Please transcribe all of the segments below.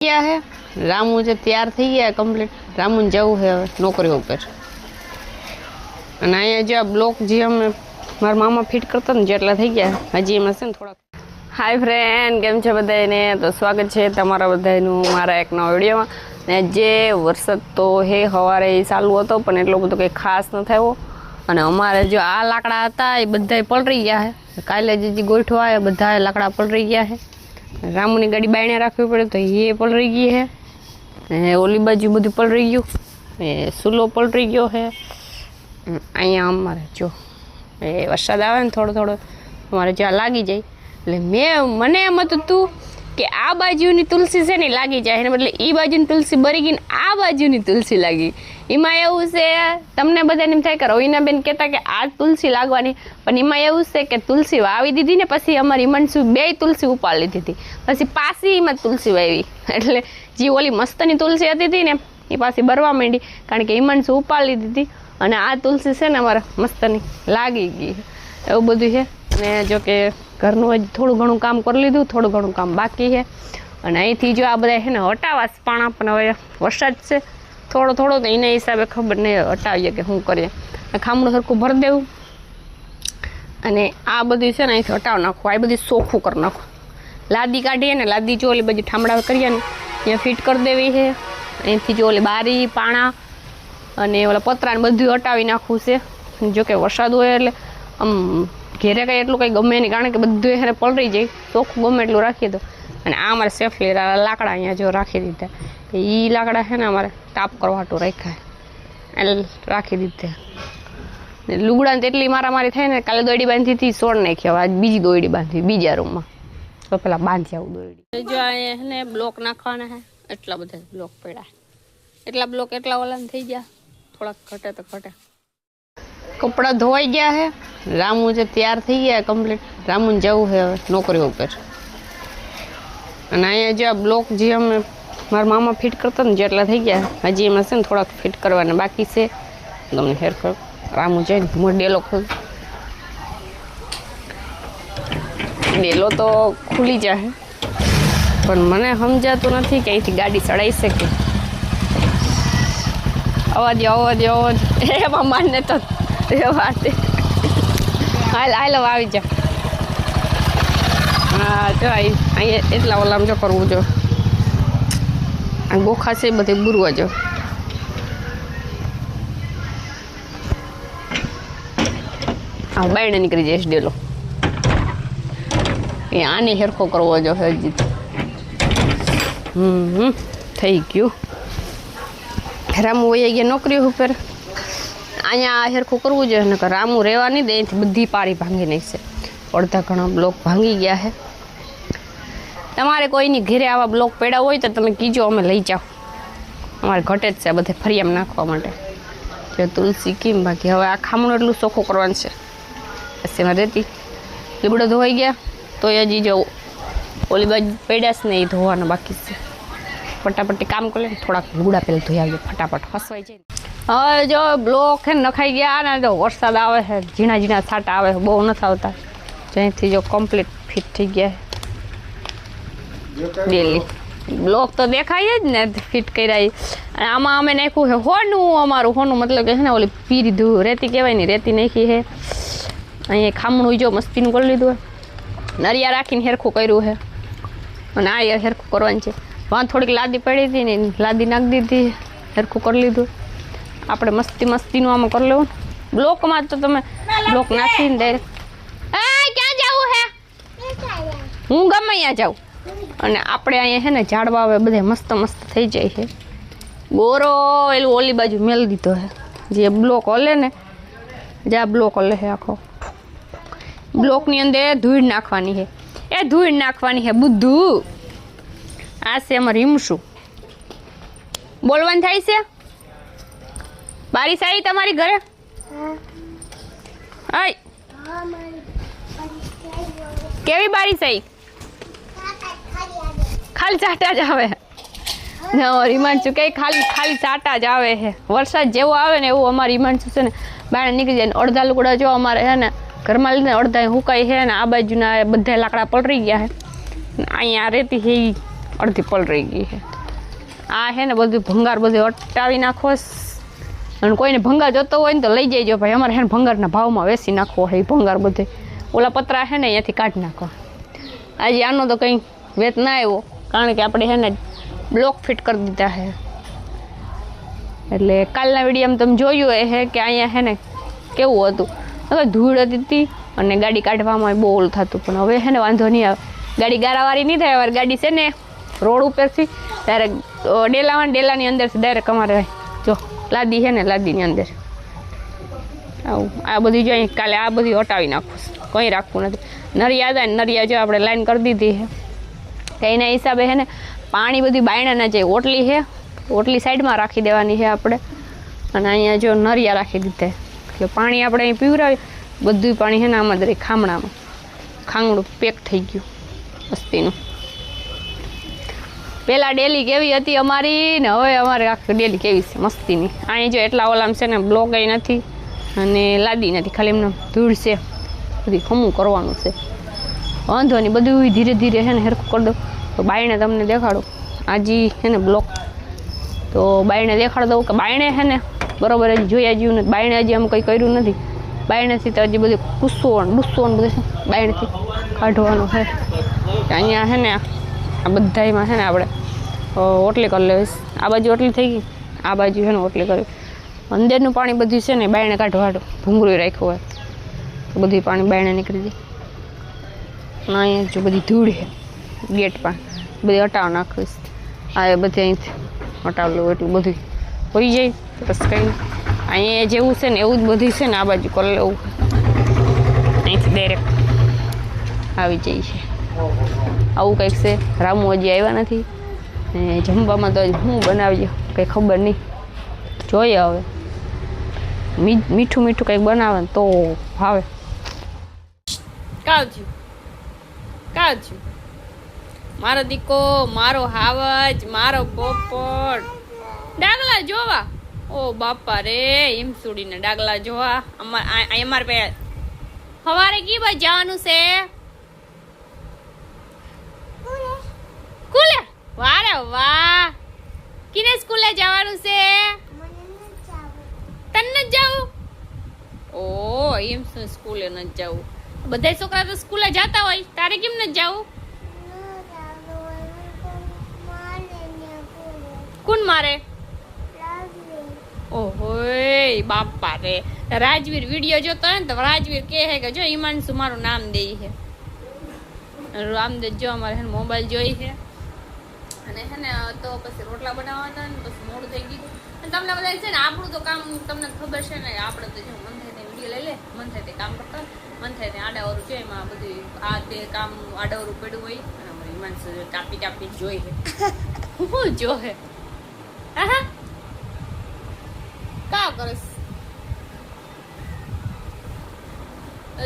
क्या है रामू जो तैयार થઈ ગયા કમ્પ્લીટ રામુ જવું છે નોકરી ઉપર અને અહીંયા જે બ્લોક જે અમે મારા મામા ફિટ કરતા ને જેટલા થઈ ગયા હજી એમાં છે ને થોડા હાય ફ્રેન્ડ કેમ છે બધાને તો સ્વાગત છે તમારા બધાનું મારા એક નવા વિડીયોમાં ને જે વરસાદ તો હે સવારે ચાલુ હતો પણ એટલો બધો કંઈ ખાસ ન થયો અને અમારે જો આ લાકડા હતા એ બધાય પલળી ગયા છે કાલે જે ગોઠવો આવ્યો બધા લાકડા પલળી ગયા છે રામુની ગાડી બાયણે રાખવી પડે તો એ પલળી ગઈ છે ઓલી બાજુ બધું પલળી ગયું એ સુલો પલળી ગયો છે અહીંયા અમારે જો એ વરસાદ આવે ને થોડો થોડો અમારે જ્યાં લાગી જાય એટલે મને એમ હતું તું કે આ બાજુની તુલસી છે ને લાગી જાય એને બદલે એ બાજુની તુલસી બરી ગઈ ને આ બાજુની તુલસી લાગી એમાં એવું છે તમને બધાને એમ થાય કે રવિનાબેન કહેતા કે આ તુલસી લાગવાની પણ એમાં એવું છે કે તુલસી વાવી દીધી ને પછી અમારી હિમાંશુ બે તુલસી ઉપાડી લીધી હતી પછી પાછી એમાં તુલસી વાવી એટલે જે ઓલી મસ્તની તુલસી હતી ને એ પાછી બરવા માંડી કારણ કે હિમાંશુ ઉપાડી લીધી હતી અને આ તુલસી છે ને અમારે મસ્તની લાગી ગઈ એવું બધું છે અને જો કે ઘરનું હજી થોડું ઘણું કામ કરી લીધું થોડું ઘણું કામ બાકી છે અને અહીંથી જો આ બધા છે ને હટાવાસ પાણા પણ હવે વરસાદ છે થોડો થોડો તો એના હિસાબે ખબર નહીં હટાવીએ કે શું કરીએ ખામણું સરખું ભરી દેવું અને આ બધું છે ને અહીંથી હટાવી નાખવું આ બધી ચોખ્ખું કરી નાખવું લાદી કાઢીએ ને લાદી જો ઓલી બધી ઠામડા કરીએ ને ત્યાં ફિટ કરી દેવી છે અહીંથી જો ઓલી બારી પાણા અને ઓલા પતરાને બધું હટાવી નાખવું છે જોકે વરસાદ હોય એટલે આમ ઘેરે કંઈ એટલું કંઈ ગમે નહીં કારણ કે બધું એને પલળી જાય ચોખ્ખું ગમે એટલું રાખીએ તો અને આ અમારે સેફલી લાકડા અહીંયા જો રાખી દીધા એ લાકડા છે ને અમારે તાપ કરવાટું રાખ્યા એટલે રાખી દીધા લુગડાને તેટલી મારામારી થાય ને કાલે દોયડી બાંધી હતી સોળ નાખી હવે આજ બીજી દોયડી બાંધી બીજા રૂમમાં તો પેલા બાંધી આવું દોયડી જો અહીંયા ને બ્લોક નાખવાના છે એટલા બધા બ્લોક પડ્યા એટલા બ્લોક એટલા ઓલા થઈ ગયા થોડાક ઘટે તો ઘટે કપડાં ધોવાઈ ગયા છે રામુ જે તૈયાર થઈ ગયા કમ્પ્લીટ રામુને જવું છે નોકરી ઉપર અને અહીંયા જે બ્લોક જે અમે મારા મામા ફિટ કરતા ને જેટલા થઈ ગયા હજી એમાં છે ને થોડાક ફિટ કરવાના બાકી છે તમને હેર કર રામુ જઈને મોટો ડેલો ખોલ ડેલો તો ખુલી જાય પણ મને સમજાતું નથી કે અહીંથી ગાડી ચડાવી શકે અવાજ એમાં માને તો એ વાત હાલ આવી જા હા જો અહીંયા એટલા ઓલામ જો કરવું જો આ ગોખા છે બધે બુરવા જો હા બાયણે નીકળી જઈશ ડેલો એ આને હેરખો કરવો જો હજી થઈ ગયું રામુ વહી ગયા નોકરી ઉપર અહીંયા હેરખું કરવું જોઈએ ને રામુ રહેવા નહીં દે અહીંથી બધી પાળી ભાંગી નાખશે અડધા ઘણા બ્લોક ભાંગી ગયા છે તમારે કોઈની ઘરે આવા બ્લોક પડ્યા હોય તો તમે કીજો અમે લઈ જાઓ અમારે ઘટે જ છે બધે ફરિયામ નાખવા માટે જો તુલસી કેમ બાકી હવે આ ખામણું એટલું ચોખ્ખું કરવાનું છે પછી એમાં રહેતી લીબડો ધોવાઈ ગયા તો હજી જો ઓલી બાજુ પડ્યા છે ને એ ધોવાના બાકી છે ફટાફટી કામ કરે ને થોડાક લુગડા પહેલાં ધોઈ આવીએ ફટાફટ ફસવાઈ જાય હવે જો બ્લોક છે ને નખાઈ ગયા ને તો વરસાદ આવે છે ઝીણા ઝીણા છાંટા આવે બહુ નથી આવતા જ્યાંથી જો કમ્પ્લીટ ફિટ થઈ ગયા ડેલી બ્લોક તો દેખાય જ ને ફિટ કર્યા અને આમાં અમે નાખ્યું છે હોનું અમારું હોનું મતલબ કે છે ને ઓલી પીરી ધૂ રેતી કહેવાય ને રેતી નાખી છે અહીંયા ખામણું જો મસ્તીનું કરી લીધું નરિયા રાખીને હેરખું કર્યું છે અને આ હેરખું કરવાનું છે વાં થોડીક લાદી પડી હતી ને લાદી નાખી દીધી હેરખું કરી લીધું આપણે મસ્તીનું આમાં કરી લેવું બ્લોકમાં તો તમે બ્લોક નાખીને ડાયરેક્ટ ક્યાં જવું હે હું ગમે ત્યાં જાઉં અને આપણે અહીંયા છે ને ઝાડવા આવે બધે મસ્ત થઈ જાય છે ગોરો એલું ઓલી બાજુ મેળ દીધો છે જે બ્લોક હલે ને જે આ બ્લોક હલે છે આખો બ્લોકની અંદર ધૂળ નાખવાની છે એ ધૂળ નાખવાની છે બુદ્ધું આ છે અમારે હિમશું બોલવાનું થાય છે બારીશ આવી તમારી ઘરે આય કેવી બારીશ આવી ખાલી ચાટા જ આવે હિમાંશુ કઈ ખાલી ચાટા જ આવે છે વરસાદ જેવો આવે ને એવું અમારે હિમાંશુ છે ને બહાર નીકળી જાય ને અડધા લુગડા જો અમારે છે ને ઘરમાં લીધે અડધા હુકાઈ છે ને આ બાજુના બધા લાકડા પલળી ગયા છે અહીંયા રેતી છે અડધી પલળી ગઈ છે. આ છે ને બધું ભંગાર બધું અટાવી નાખો અને કોઈને ભંગાર જોતો હોય ને તો લઈ જઈજો ભાઈ. અમારે છે ને ભંગારના ભાવમાં વેચી નાખવો હોય ભંગાર બધે. ઓલા પતરા છે ને અહીંયાથી કાઢી નાખો. આજે આનો તો કંઈ વેચ ના આવ્યો કારણ કે આપણે છે ને બ્લોક ફિટ કરી દીધા છે. એટલે કાલના વિડીયોમાં તમે જોયું એ છે કે અહીંયા છે ને કેવું હતું, હવે ધૂળ હતી અને ગાડી કાઢવામાં બહુ ઓલું થતું. પણ હવે છે ને વાંધો નહીં આવે, ગાડી ગારાવાળી નહીં થાય. હવે ગાડી છે ને રોડ ઉપરથી ડાયરેક્ટ ડેલાની અંદરથી ડાયરેક્ટ અમારે જો લાદી છે ને લાદીની અંદર આવું આ બધી જો અહીં કાલે આ બધી હટાવી નાખું, કંઈ રાખવું નથી. નરિયા હતા ને નરિયા જો આપણે લાઈન કરી દીધી છે કે એના હિસાબે છે ને પાણી બધી બાયણા ના જાય. ઓટલી છે, ઓટલી સાઈડમાં રાખી દેવાની છે આપણે અને અહીંયા જો નરિયા રાખી દીધા એટલે પાણી આપણે અહીં પીવરાવી. બધું પાણી છે ને આમાં દરેક ખામણામાં ખાંગડું પેક થઈ ગયું વસ્તીનું. પહેલાં ડેલી કેવી હતી અમારી ને હવે અમારે આખી ડેલી કેવી છે મસ્તીની. અહીં જો એટલા ઓલામ છે ને બ્લોક એ નથી અને લાદી નથી, ખાલી એમને ધૂળ છે. બધી ખમું કરવાનું છે, વાંધો નહીં. બધું ધીરે ધીરે છે ને હેરખું કરી દઉં. તો બાયણે તમને દેખાડું આજી છે ને બ્લોક, તો બાયણે દેખાડી દઉં કે બાયણે છે ને બરાબર હજી જોયા જ્યું નથી. બાયણે હજી આમ કંઈ કર્યું નથી. બાયણેથી તો હજી બધું ડૂસવાનું બધું બાયણેથી કાઢવાનું છે. અહીંયા છે ને આ બધામાં છે ને આપણે ઓટલી કરી લેવીશ. આ બાજુ ઓટલી થઈ ગઈ, આ બાજુ છે ને ઓટલી કરવી. અંદરનું પાણી બધું છે ને બાયણે કાઢવાનું ભૂંગળું રાખ્યું હોય તો બધું પાણી બાયણે નીકળી જાય. અને અહીંયા જો બધી ધૂળ છે ગેટ પર બધી હટાવ નાખીશ. આ એ બધી અહીંથી હટાવલું એટલું બધું હોઈ જાય. બસ કંઈ અહીંયા જેવું છે ને એવું જ બધું છે ને આ બાજુ કરી લેવું. અહીંથી ડાયરેક્ટ આવી જાય છે. આવું કંઈક છે. રામુ હજી આવ્યા નથી ને જમવામાં તો હું બનાવજો કંઈ ખબર નહીં, જોઈએ હવે. મીઠું મીઠું કંઈક બનાવે ને તો ભાવે. કાવજ્યું મારો દીકો, મારો હાવજ, મારો પોપટ, ડાગલા જોવા. ઓ બાપા રે, હિમસુડીને ડાગલા જોવા. અમારે પે સવારે કી બાજુ જવાનું છે? સ્કૂલે? વારે વાહ, કિને સ્કૂલે જવાનું છે? તને જ જાવું? ઓ એમ શું સ્કૂલે ન જાવું? બધા છોકરા તો સ્કૂલે જતા હોય, તારે કેમ ન જાવું? કોણ મારે? ઓહો બાપા રે, રાજવીર વિડીયો જોતો હોય ને તો રાજવીર કહે કે જો હિમાંશુ મારું નામ દે છે. રામદેવ જો અમારે છે ને મોબાઈલ જોઈ છે અને છે ને તો પછી રોટલા બનાવવાના ને પછી મોડું થઈ ગયું. અને તમને બધા છે ને આપણું તો કામ તમને ખબર છે ને, આપણે તો જો મન થાય તે વિડીયો લઈ લે, મન થાય તે કામ કરતા, મન થાય તે આડાવરું છે એમાં બધું આ તે કામ આડાવરું પડ્યું હોય અને અમારે હિમાંશુ કાપી જોઈ છે. હું જોહે કા કરીશ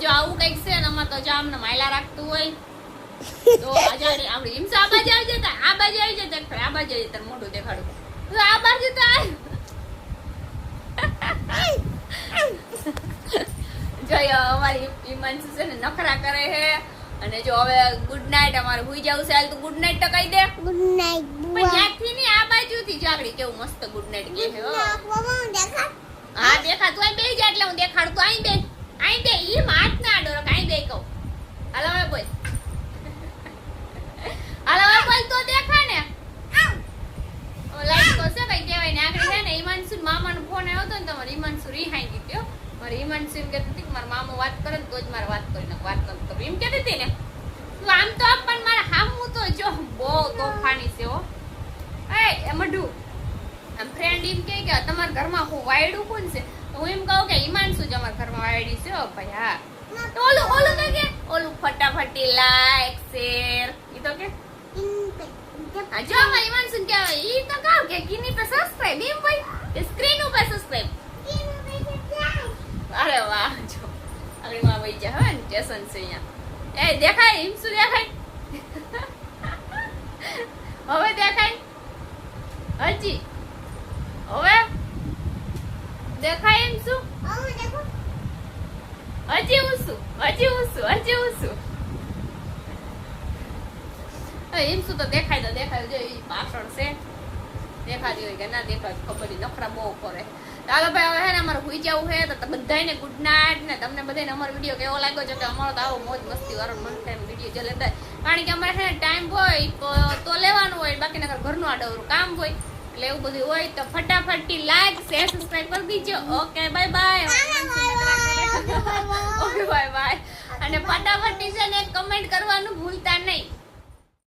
જો આવું કઈક છે ને અમારે તો જામ ને માયલા રાખતું હોય તો આજાડી આપડી હિમસા આ બાજુ આવી જતા, આ બાજુ આવી જતા, આ બાજુ આવી જતા મોઢું દેખાડું તો આ બાજુ તો જો અમારી હિમાંશુ છે ને નખરા કરે છે. અને જો હવે ગુડ નાઈટ અમારે હુઈ જવું છે. હાલ તો ગુડ નાઈટ તો કહી દે. ગુડ નાઈટ પણ ત્યાંથી ની આ બાજુથી જાગડી કેવું મસ્ત ગુડ નાઈટ કહે છે. હા દેખા, તું અહીં બેસી જા એટલે હું દેખાડું. તું અહીં બે ઈ માથ ના આડો કાઈ બે કહું. હાલો હવે બોલ, હાલો હવે બોલ તો દેખા ને. ઓ લાઈક તો છે કઈ કહેવાય ને આગળ છે ને હિમાંશુ મામાનો ફોન આવ્યો હતો ને તમારે હિમાંશુ રિહાઈ ગયો. મારે હિમાંશુ એમ કહેતી હતી કે મારા મામો વાત કરે ને તો જ મારે વાત કરીને વાત ન કરું એમ કહેતી હતી ને. તું આમ તો પણ મારા હામું તો જો બહુ તોફાની છે હો. એ મઢુ આમ ફ્રેન્ડ એમ કહે કે તમારા ઘરમાં હું વાયડું કોણ છે? તો હું એમ કહું કે હિમાંશુ જ અમારા ઘરમાં વાયડી છે. ભાઈ હા તો ઓલું તો કે ઓલું ફટાફટી લાઈક શેર ઈ તો કે જો અમારી હિમાંશુ કહેવાય ઈ તો કહું કે કિની પર સબસ્ક્રાઇબ એમ ભાઈ કે સ્ક્રીન ઉપર સબસ્ક્રાઇબ. અરે વાહ, જો આગળ માં વઈ જા હે સ્ટેશન છે અહીંયા. એ દેખાય હિમસુ દેખાય? હવે દેખાય? હજી હવે દેખાય હિમસુ? હજી ઉસુ એમ શું તો દેખાય જો ઈ પાછળ છે દેખાતી હોય કે ના દેખાય ખબર ઈ નખરા બહુ કરે. ચાલો ભાઈ હવે હે ને અમારે હુઈ જવું છે તો બધાને ગુડ નાઇટ ને તમને બધાને અમારો વિડીયો કેવો લાગ્યો છે કે અમારો તો આવો મોજ મસ્તી વાળો મન ટાઈમ વિડીયો જો લેતા કારણ કે અમારે છે ને ટાઈમ હોય તો લેવાનું હોય બાકી નકર ઘરનું આડવરું કામ હોય એટલે એવું બધું હોય તો ફટાફટી લાઈક શેર સબસ્ક્રાઇબ કરી દીજો. Okay bye bye. Okay bye bye અને ફટાફટી છે ને કમેન્ટ કરવાનું ભૂલતા નહીં.